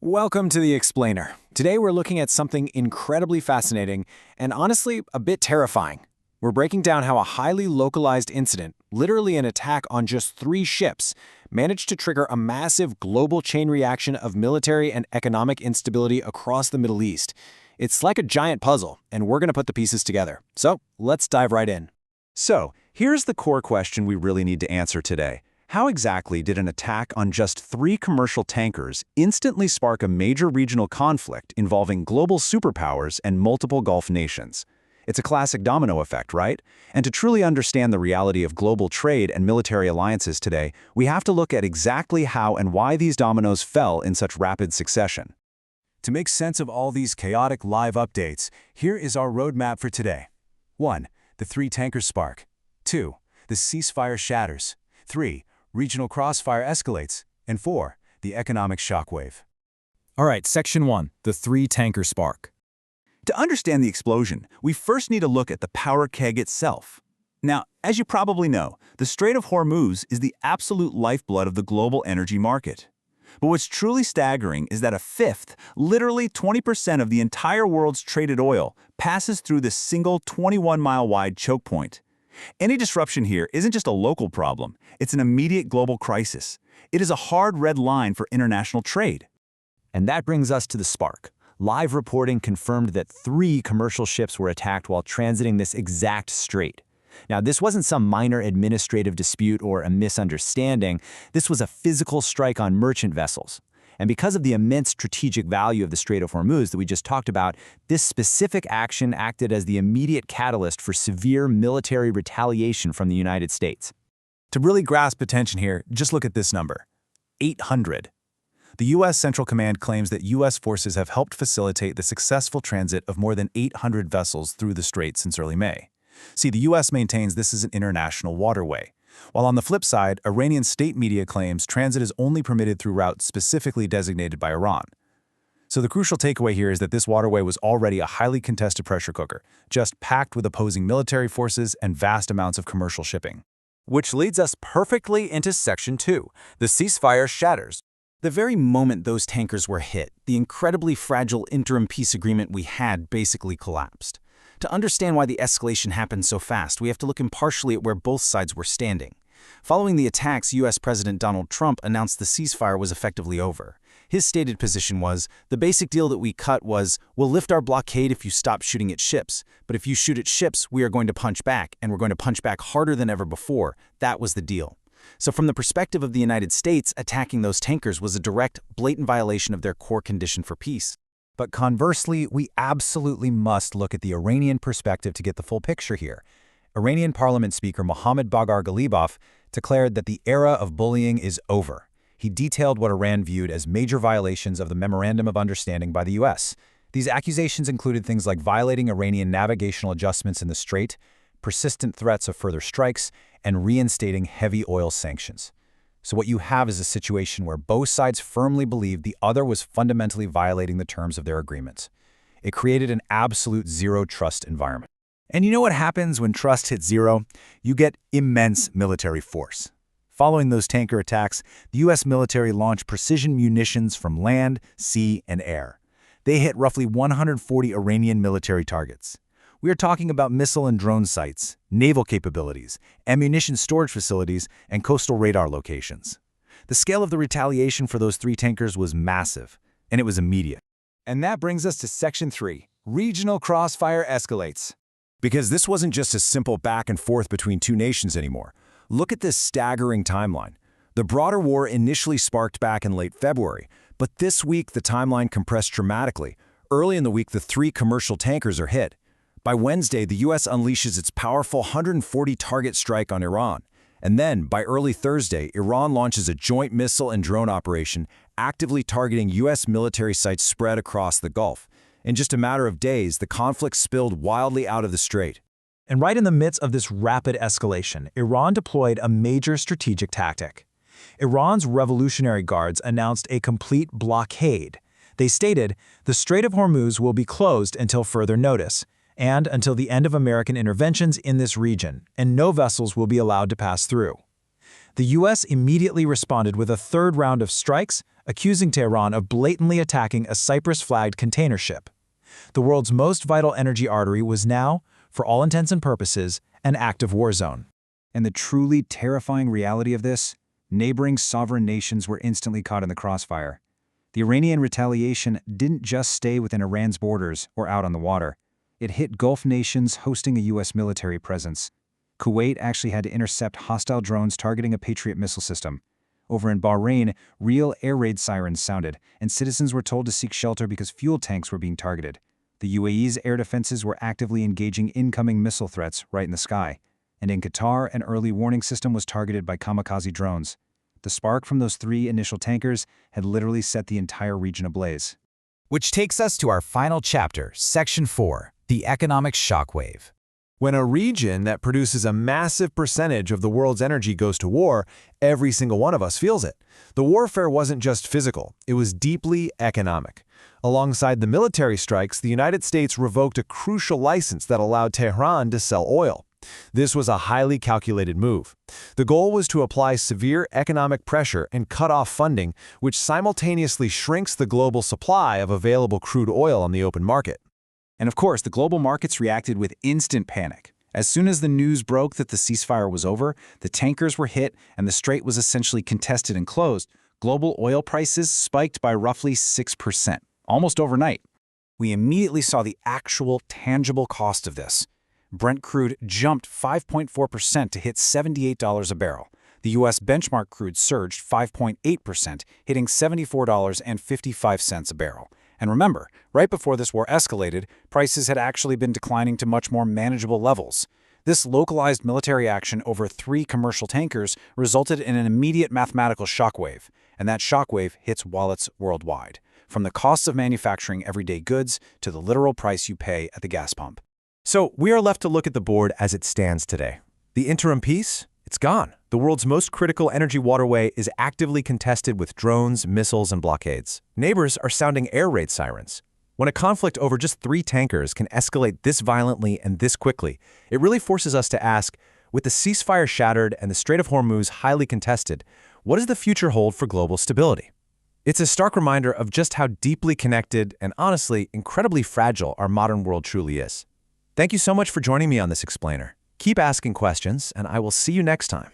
Welcome to The Explainer. Today we're looking at something incredibly fascinating and honestly a bit terrifying. We're breaking down how a highly localized incident, literally an attack on just 3 ships, managed to trigger a massive global chain reaction of military and economic instability across the Middle East. It's like a giant puzzle, and we're going to put the pieces together. So let's dive right in. So, here's the core question we really need to answer today. How exactly did an attack on just 3 commercial tankers instantly spark a major regional conflict involving global superpowers and multiple Gulf nations? It's a classic domino effect, right? And to truly understand the reality of global trade and military alliances today, we have to look at exactly how and why these dominoes fell in such rapid succession. To make sense of all these chaotic live updates, here is our roadmap for today. 1. The 3 tankers spark. 2. The ceasefire shatters. 3. Regional crossfire escalates. And 4. The economic shockwave. All right, Section 1, the 3 tanker spark. To understand the explosion, we first need to look at the power keg itself. Now, as you probably know, the Strait of Hormuz is the absolute lifeblood of the global energy market. But what's truly staggering is that a fifth, literally 20% of the entire world's traded oil, passes through this single 21-mile-wide choke point. Any disruption here isn't just a local problem, it's an immediate global crisis. It is a hard red line for international trade. And that brings us to the spark. Live reporting confirmed that 3 commercial ships were attacked while transiting this exact strait. Now, this wasn't some minor administrative dispute or a misunderstanding. This was a physical strike on merchant vessels. And because of the immense strategic value of the Strait of Hormuz that we just talked about, this specific action acted as the immediate catalyst for severe military retaliation from the United States. To really grasp attention here, just look at this number: 800. The U.S. Central Command claims that U.S. forces have helped facilitate the successful transit of more than 800 vessels through the strait since early May. See, the U.S. maintains this is an international waterway, while on the flip side, Iranian state media claims transit is only permitted through routes specifically designated by Iran. So the crucial takeaway here is that this waterway was already a highly contested pressure cooker, just packed with opposing military forces and vast amounts of commercial shipping. Which leads us perfectly into Section 2, the ceasefire shatters. The very moment those tankers were hit, the incredibly fragile interim peace agreement we had basically collapsed. To understand why the escalation happened so fast, we have to look impartially at where both sides were standing. Following the attacks, U.S. President Donald Trump announced the ceasefire was effectively over. His stated position was, the basic deal that we cut was, we'll lift our blockade if you stop shooting at ships, but if you shoot at ships, we are going to punch back, and we're going to punch back harder than ever before. That was the deal. So from the perspective of the United States, attacking those tankers was a direct, blatant violation of their core condition for peace. But conversely, we absolutely must look at the Iranian perspective to get the full picture here. Iranian Parliament Speaker Mohammad Bagher Ghalibaf declared that the era of bullying is over. He detailed what Iran viewed as major violations of the Memorandum of Understanding by the U.S. These accusations included things like violating Iranian navigational adjustments in the strait, persistent threats of further strikes, and reinstating heavy oil sanctions. So what you have is a situation where both sides firmly believed the other was fundamentally violating the terms of their agreements. It created an absolute zero-trust environment. And you know what happens when trust hits zero? You get immense military force. Following those tanker attacks, the U.S. military launched precision munitions from land, sea, and air. They hit roughly 140 Iranian military targets. We are talking about missile and drone sites, naval capabilities, ammunition storage facilities, and coastal radar locations. The scale of the retaliation for those 3 tankers was massive, and it was immediate. And that brings us to Section 3, regional crossfire escalates. Because this wasn't just a simple back and forth between 2 nations anymore. Look at this staggering timeline. The broader war initially sparked back in late February, but this week the timeline compressed dramatically. Early in the week, the 3 commercial tankers are hit. By Wednesday, the U.S. unleashes its powerful 140-target strike on Iran. And then, by early Thursday, Iran launches a joint missile and drone operation, actively targeting U.S. military sites spread across the Gulf. In just a matter of days, the conflict spilled wildly out of the strait. And right in the midst of this rapid escalation, Iran deployed a major strategic tactic. Iran's Revolutionary Guards announced a complete blockade. They stated, the Strait of Hormuz will be closed until further notice, and until the end of American interventions in this region, and no vessels will be allowed to pass through. The U.S. immediately responded with a 3rd round of strikes, accusing Tehran of blatantly attacking a Cyprus-flagged container ship. The world's most vital energy artery was now, for all intents and purposes, an active war zone. And the truly terrifying reality of this, neighboring sovereign nations were instantly caught in the crossfire. The Iranian retaliation didn't just stay within Iran's borders or out on the water. It hit Gulf nations hosting a U.S. military presence. Kuwait actually had to intercept hostile drones targeting a Patriot missile system. Over in Bahrain, real air raid sirens sounded, and citizens were told to seek shelter because fuel tanks were being targeted. The UAE's air defenses were actively engaging incoming missile threats right in the sky. And in Qatar, an early warning system was targeted by kamikaze drones. The spark from those 3 initial tankers had literally set the entire region ablaze. Which takes us to our final chapter, Section 4, the economic shockwave. When a region that produces a massive percentage of the world's energy goes to war, every single one of us feels it. The warfare wasn't just physical, it was deeply economic. Alongside the military strikes, the United States revoked a crucial license that allowed Tehran to sell oil. This was a highly calculated move. The goal was to apply severe economic pressure and cut off funding, which simultaneously shrinks the global supply of available crude oil on the open market. And of course, the global markets reacted with instant panic. As soon as the news broke that the ceasefire was over, the tankers were hit, and the strait was essentially contested and closed, global oil prices spiked by roughly 6%, almost overnight. We immediately saw the actual, tangible cost of this. Brent crude jumped 5.4% to hit $78 a barrel. The U.S. benchmark crude surged 5.8%, hitting $74.55 a barrel. And remember, right before this war escalated, prices had actually been declining to much more manageable levels. This localized military action over 3 commercial tankers resulted in an immediate mathematical shockwave, and that shockwave hits wallets worldwide, from the costs of manufacturing everyday goods to the literal price you pay at the gas pump. So we are left to look at the board as it stands today. The interim peace? It's gone. The world's most critical energy waterway is actively contested with drones, missiles, and blockades. Neighbors are sounding air raid sirens. When a conflict over just 3 tankers can escalate this violently and this quickly, it really forces us to ask, with the ceasefire shattered and the Strait of Hormuz highly contested, what does the future hold for global stability? It's a stark reminder of just how deeply connected and honestly incredibly fragile our modern world truly is. Thank you so much for joining me on this explainer. Keep asking questions, and I will see you next time.